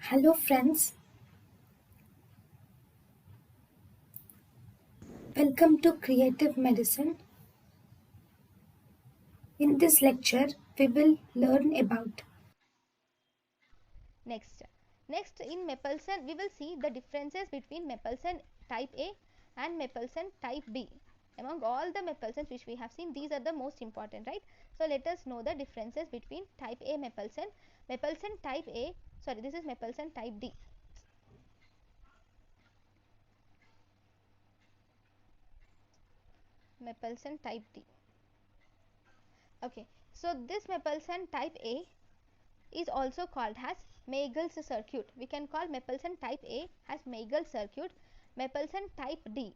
Hello, friends. Welcome to Creative Medicine. In this lecture, we will learn about Next in Mepelson, we will see the differences between Mepelson type A and Mepelson type B. Among all the Mepelsons which we have seen, these are the most important, right? So let us know the differences between type A Mepelson. Mepelson type A, sorry, this is Mepelson type D. Mepelson type D. Okay, so this Mepelson type A is also called as Meigel's circuit. We can call Mepelson type A as Meigel's circuit, Mepelson type D.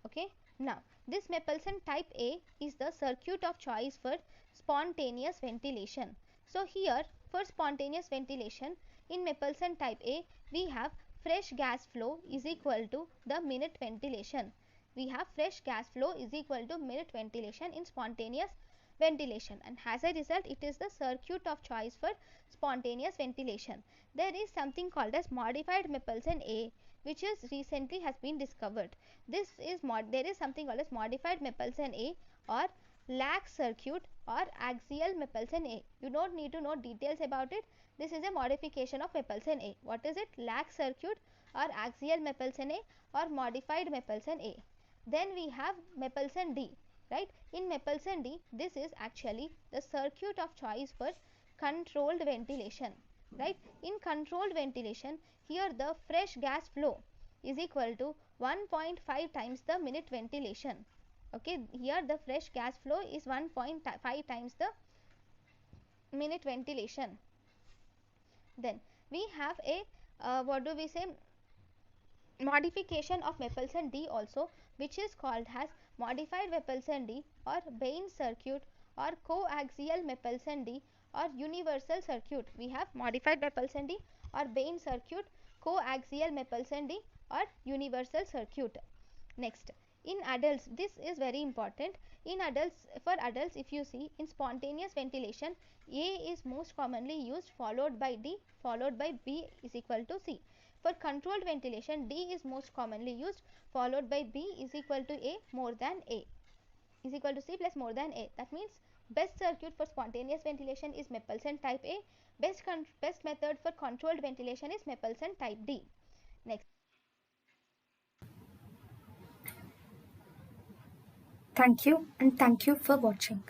Okay, now this Mepelson type A is the circuit of choice for spontaneous ventilation. So here for spontaneous ventilation in Mepelson type A, we have fresh gas flow is equal to the minute ventilation. We have fresh gas flow is equal to minute ventilation in spontaneous ventilation, and as a result it is the circuit of choice for spontaneous ventilation. There is something called as modified Mepelson A, which is recently has been discovered. There is something called as modified Mepelson A or lax circuit or axial Mepelson A. You don't need to know details about it. This is a modification of Mepelson A. What is it? Lax circuit or axial Mepelson A or modified Mepelson A. Then we have Mepelson D, right? In Mepelson D, this is actually the circuit of choice for controlled ventilation, right? In controlled ventilation, here the fresh gas flow is equal to 1.5 times the minute ventilation. Okay, here the fresh gas flow is 1.5 times the minute ventilation. Then we have a what do we say, modification of Mepelson D also, which is called as modified Mepelson D or Bain circuit or coaxial Mepelson D or universal circuit. We have modified Mepelson D or Bain circuit, coaxial Mepelson D or universal circuit. Next, in adults, this is very important. In adults, for adults, if you see in spontaneous ventilation, A is most commonly used, followed by D, followed by B is equal to C. For controlled ventilation, D is most commonly used, followed by B is equal to A more than A, is equal to C plus more than A. That means best circuit for spontaneous ventilation is Mepelson type A. Best method for controlled ventilation is Mepelson type D. Next. thank you and thank you for watching.